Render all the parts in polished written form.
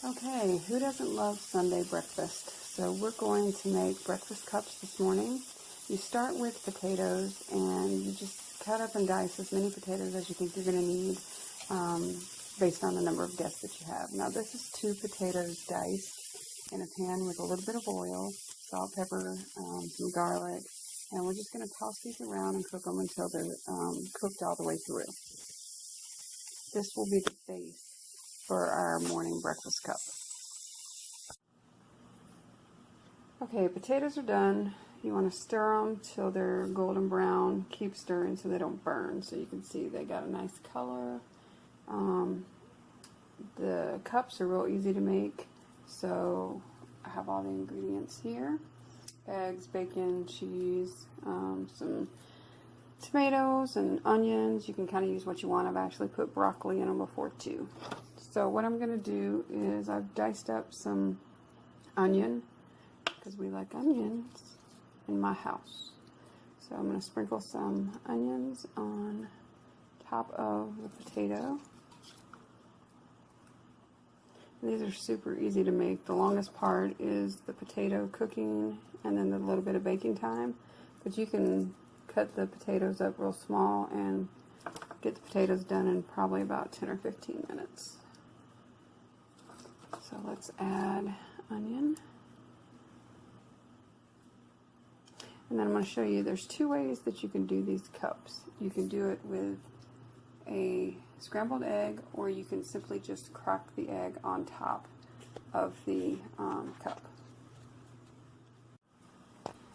Okay, who doesn't love Sunday breakfast? So we're going to make breakfast cups this morning. You start with potatoes and you just cut up and dice as many potatoes as you think you're going to need based on the number of guests that you have. Now this is 2 potatoes diced in a pan with a little bit of oil, salt, pepper, some garlic, and we're just going to toss these around and cook them until they're cooked all the way through. This will be the base for our morning breakfast cup. Okay, potatoes are done. You want to stir them till they're golden brown. Keep stirring so they don't burn. So you can see they got a nice color. The cups are real easy to make. So I have all the ingredients here. Eggs, bacon, cheese, some tomatoes and onions. You can kind of use what you want. I've actually put broccoli in them before too. So what I'm going to do is I've diced up some onion because we like onions in my house. So I'm going to sprinkle some onions on top of the potato. These are super easy to make. The longest part is the potato cooking and then the little bit of baking time. But you can cut the potatoes up real small and get the potatoes done in probably about 10 or 15 minutes. So let's add onion. And then I'm going to show you there's 2 ways that you can do these cups. You can do it with a scrambled egg, or you can simply just crack the egg on top of the cup.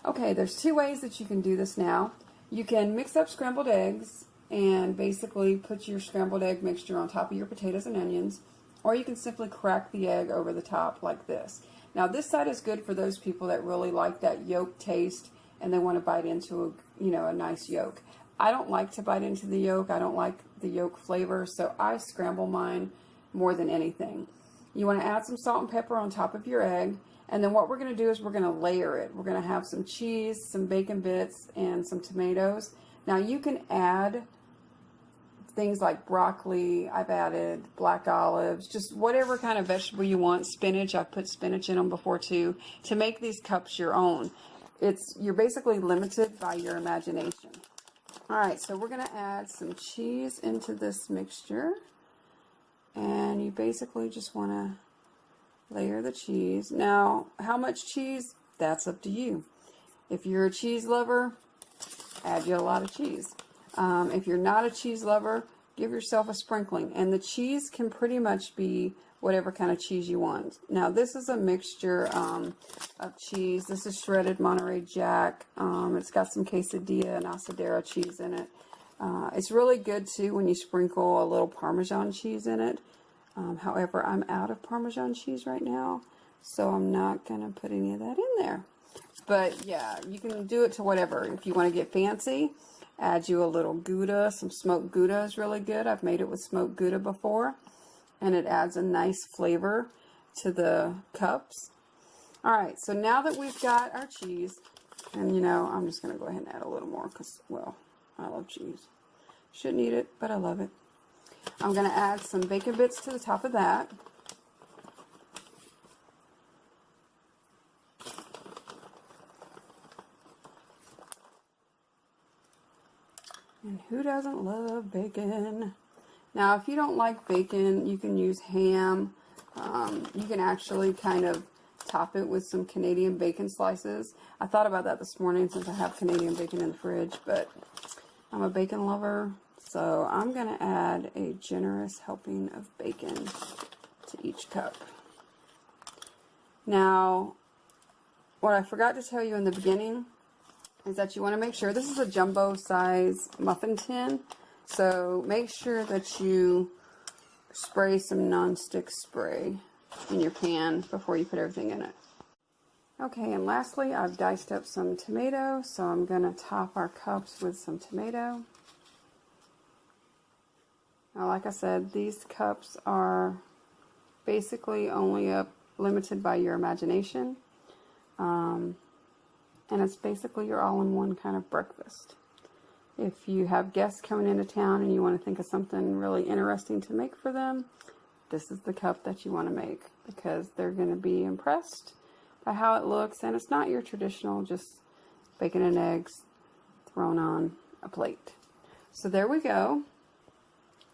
Okay, there's 2 ways that you can do this now. You can mix up scrambled eggs and basically put your scrambled egg mixture on top of your potatoes and onions, or you can simply crack the egg over the top like this. Now this side is good for those people that really like that yolk taste and they want to bite into a nice yolk. I don't like to bite into the yolk. I don't like the yolk flavor, so I scramble mine more than anything. You want to add some salt and pepper on top of your egg, and then what we're going to do is we're going to layer it. We're going to have some cheese, some bacon bits, and some tomatoes. Now you can add things like broccoli. I've added black olives, just whatever kind of vegetable you want. Spinach, I've put spinach in them before too, to make these cups your own. You're basically limited by your imagination. Alright, so we're going to add some cheese into this mixture, and you basically just want to layer the cheese. Now, how much cheese? That's up to you. If you're a cheese lover, add you a lot of cheese. If you're not a cheese lover, give yourself a sprinkling, and the cheese can pretty much be whatever kind of cheese you want. Now this is a mixture of cheese. This is shredded Monterey Jack. It's got some quesadilla and asadero cheese in it. It's really good too when you sprinkle a little Parmesan cheese in it. However, I'm out of Parmesan cheese right now, so I'm not going to put any of that in there. But yeah, you can do it to whatever. If you want to get fancy, add you a little Gouda. Some smoked Gouda is really good. I've made it with smoked Gouda before, and it adds a nice flavor to the cups. Alright, so now that we've got our cheese, and I'm just going to go ahead and add a little more because, well, I love cheese. Shouldn't eat it, but I love it. I'm going to add some bacon bits to the top of that. And who doesn't love bacon? Now, if you don't like bacon, you can use ham. You can actually kind of top it with some Canadian bacon slices. I thought about that this morning since I have Canadian bacon in the fridge, but I'm a bacon lover, so I'm going to add a generous helping of bacon to each cup. Now, what I forgot to tell you in the beginning is that you want to make sure, this is a jumbo size muffin tin, so make sure that you spray some non-stick spray in your pan before you put everything in it. Okay, and lastly, I've diced up some tomato, so I'm going to top our cups with some tomato. Now, like I said, these cups are basically only limited by your imagination. And it's basically your all-in-one kind of breakfast. If you have guests coming into town and you want to think of something really interesting to make for them, this is the cup that you want to make, because they're going to be impressed by how it looks, and it's not your traditional just bacon and eggs thrown on a plate. So there we go.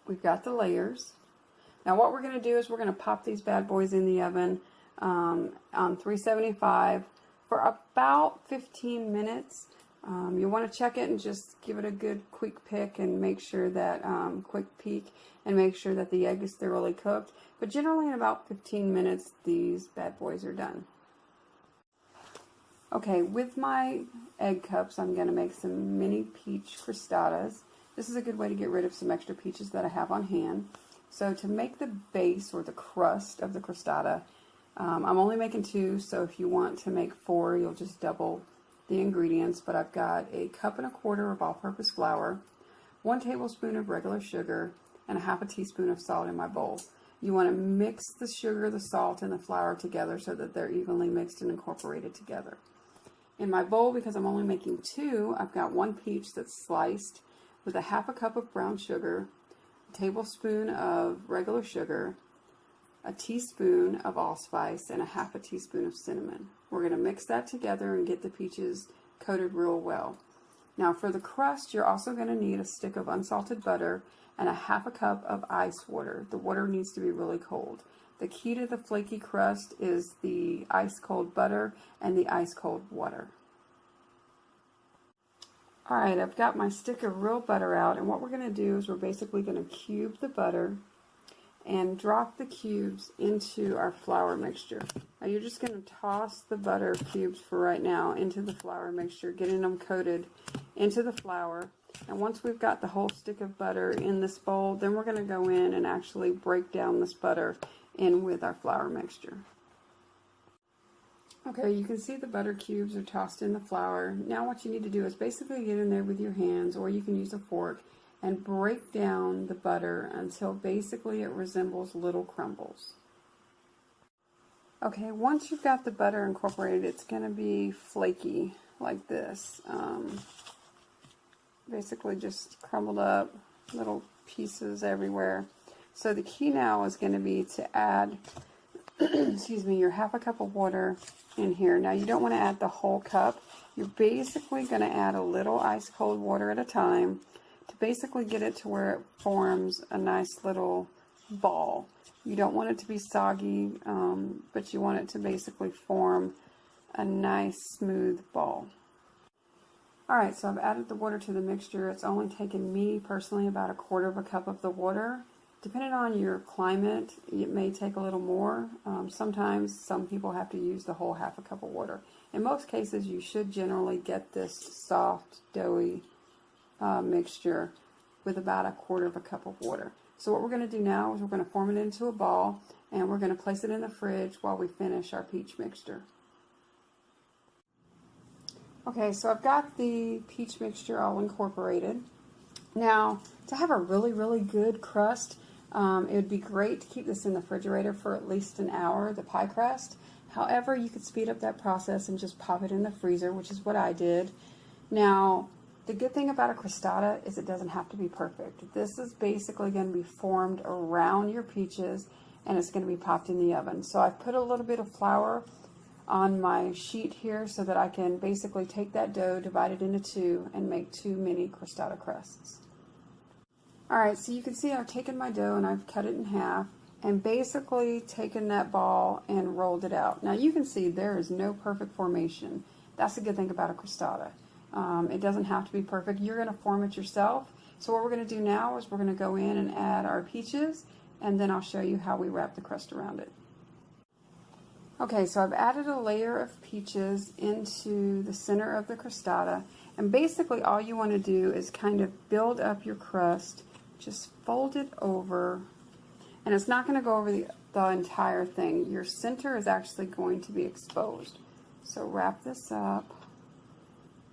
We've got the layers. Now what we're going to do is we're going to pop these bad boys in the oven on 375 for about 15 minutes. You want to check it and just give it a good quick pick and make sure that quick peek and make sure that the egg is thoroughly cooked. But generally in about 15 minutes these bad boys are done. Okay, with my egg cups I'm going to make some mini peach crostadas. This is a good way to get rid of some extra peaches that I have on hand. So to make the base or the crust of the crostada, I'm only making 2, so if you want to make 4, you'll just double the ingredients. But I've got a 1.25 cups of all-purpose flour, 1 tablespoon of regular sugar, and 1/2 teaspoon of salt in my bowl. You want to mix the sugar, the salt, and the flour together so that they're evenly mixed and incorporated together. In my bowl, because I'm only making 2, I've got 1 peach that's sliced with 1/2 cup of brown sugar, a tablespoon of regular sugar, a teaspoon of allspice, and 1/2 teaspoon of cinnamon. We're going to mix that together and get the peaches coated real well. Now for the crust, you're also going to need a stick of unsalted butter and 1/2 cup of ice water. The water needs to be really cold. The key to the flaky crust is the ice cold butter and the ice cold water. Alright, I've got my stick of real butter out, and what we're going to do is we're basically going to cube the butter and drop the cubes into our flour mixture. Now you're just going to toss the butter cubes for right now into the flour mixture, getting them coated into the flour. And once we've got the whole stick of butter in this bowl, then we're going to go in and actually break down this butter in with our flour mixture. Okay, you can see the butter cubes are tossed in the flour. Now what you need to do is basically get in there with your hands, or you can use a fork, and break down the butter until basically it resembles little crumbles. Okay, once you've got the butter incorporated, it's going to be flaky like this. Basically just crumbled up, little pieces everywhere. So the key now is going to be to add excuse me, your 1/2 cup of water in here. Now you don't want to add the whole cup. You're basically going to add a little ice cold water at a time to basically get it to where it forms a nice little ball. You don't want it to be soggy, but you want it to basically form a nice smooth ball. Alright, so I've added the water to the mixture. It's only taken me personally about 1/4 cup of the water. Depending on your climate, it may take a little more. Sometimes some people have to use the whole 1/2 cup of water. In most cases, you should generally get this soft, doughy mixture with about 1/4 cup of water. So what we're going to do now is we're going to form it into a ball, and we're going to place it in the fridge while we finish our peach mixture. Okay, so I've got the peach mixture all incorporated. Now, to have a really good crust, it would be great to keep this in the refrigerator for at least an hour, the pie crust. However, you could speed up that process and just pop it in the freezer, which is what I did. Now, the good thing about a crostada is it doesn't have to be perfect. This is basically going to be formed around your peaches, and it's going to be popped in the oven. So I've put a little bit of flour on my sheet here so that I can basically take that dough, divide it into 2, and make 2 mini crostada crusts. Alright, so you can see I've taken my dough and I've cut it in half and basically taken that ball and rolled it out. Now you can see there is no perfect formation. That's the good thing about a crostada. It doesn't have to be perfect. You're going to form it yourself. So what we're going to do now is we're going to go in and add our peaches, and then I'll show you how we wrap the crust around it. Okay, so I've added a layer of peaches into the center of the crostada, and basically all you want to do is kind of build up your crust. Just fold it over, and it's not going to go over the entire thing. Your center is actually going to be exposed. So wrap this up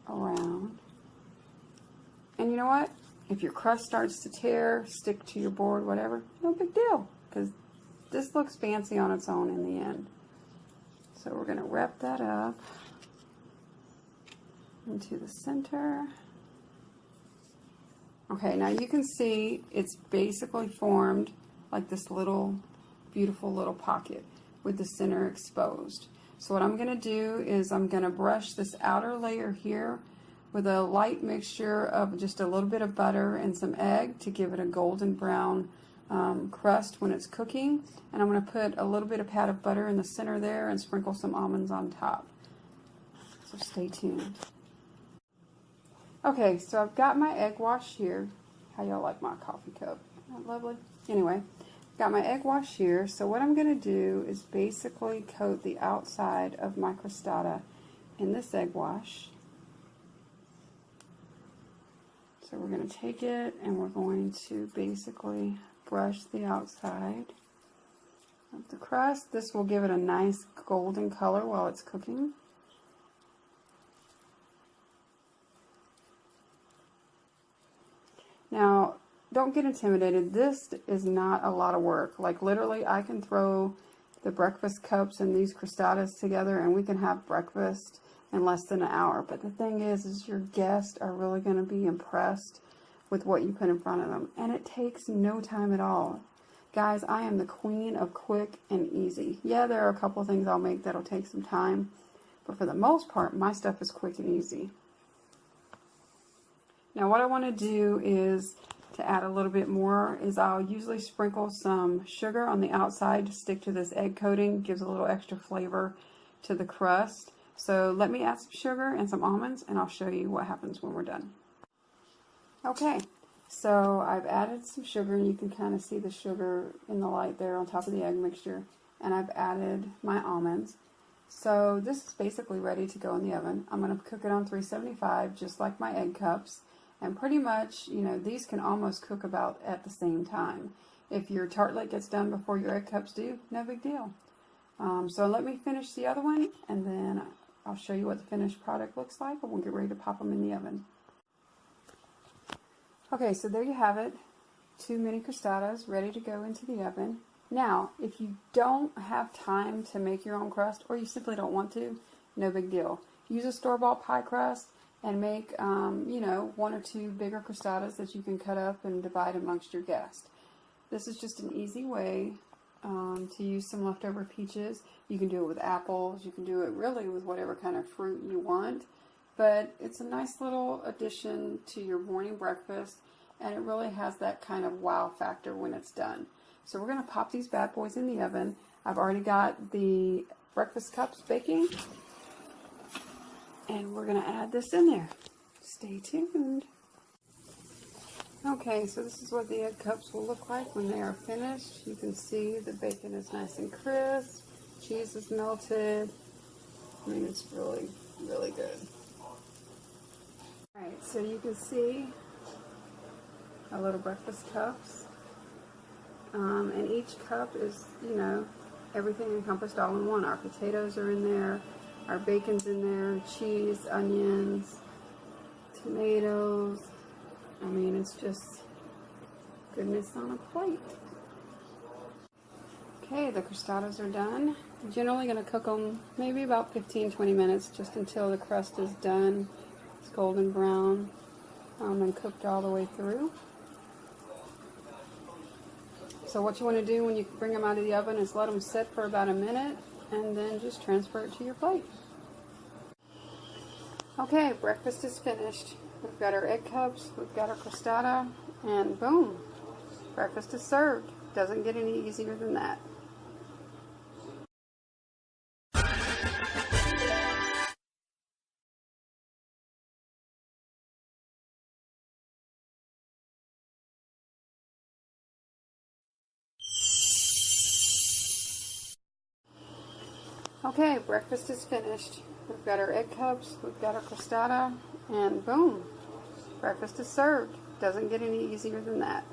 around. And you know what? If your crust starts to tear, stick to your board, whatever, no big deal, because this looks fancy on its own in the end. So we're going to wrap that up into the center. Okay, now you can see it's basically formed like this little beautiful little pocket with the center exposed. So what I'm going to do is I'm going to brush this outer layer here with a light mixture of just a little bit of butter and some egg to give it a golden brown crust when it's cooking. And I'm going to put a little bit of pat of butter in the center there and sprinkle some almonds on top. So stay tuned. Okay, so I've got my egg wash here. How y'all like my coffee cup? Isn't that lovely? Anyway, got my egg wash here. So what I'm going to do is basically coat the outside of my crostata in this egg wash. So we're going to take it and we're going to basically brush the outside of the crust. This will give it a nice golden color while it's cooking. Now, don't get intimidated. This is not a lot of work. Like literally, I can throw the breakfast cups and these crostatas together and we can have breakfast in less than an hour. But the thing is your guests are really going to be impressed with what you put in front of them. And it takes no time at all. Guys, I am the queen of quick and easy. Yeah, there are a couple of things I'll make that'll take some time. But for the most part, my stuff is quick and easy. Now what I want to do is to add a little bit more is I'll usually sprinkle some sugar on the outside to stick to this egg coating. Gives a little extra flavor to the crust. So let me add some sugar and some almonds and I'll show you what happens when we're done. Okay, so I've added some sugar and you can kind of see the sugar in the light there on top of the egg mixture. And I've added my almonds. So this is basically ready to go in the oven. I'm going to cook it on 375 just like my egg cups. And pretty much, you know, these can almost cook about at the same time. If your tartlet gets done before your egg cups do, no big deal. So let me finish the other one, and then I'll show you what the finished product looks like, and we'll get ready to pop them in the oven. Okay, so there you have it. 2 mini crostatas ready to go into the oven. Now, if you don't have time to make your own crust, or you simply don't want to, no big deal. Use a store-bought pie crust and make, you know, 1 or 2 bigger crostatas that you can cut up and divide amongst your guests. This is just an easy way to use some leftover peaches. You can do it with apples. You can do it really with whatever kind of fruit you want. But it's a nice little addition to your morning breakfast, and it really has that kind of wow factor when it's done. So we're going to pop these bad boys in the oven. I've already got the breakfast cups baking. And we're going to add this in there. Stay tuned. Okay, so this is what the egg cups will look like when they are finished. You can see the bacon is nice and crisp. Cheese is melted. I mean, it's really, really good. Alright, so you can see our little breakfast cups. And each cup is, you know, everything encompassed all in one. Our potatoes are in there. Our bacon's in there, cheese, onions, tomatoes. I mean, it's just goodness on a plate. Okay, the crostatas are done. I'm generally going to cook them maybe about 15-20 minutes, just until the crust is done. It's golden brown and cooked all the way through. So what you want to do when you bring them out of the oven is let them sit for about a minute, and then just transfer it to your plate. Okay, breakfast is finished. We've got our egg cups, we've got our crostata, and boom, breakfast is served. Doesn't get any easier than that. Okay, breakfast is finished. We've got our egg cups, we've got our crostata, and boom, breakfast is served. Doesn't get any easier than that.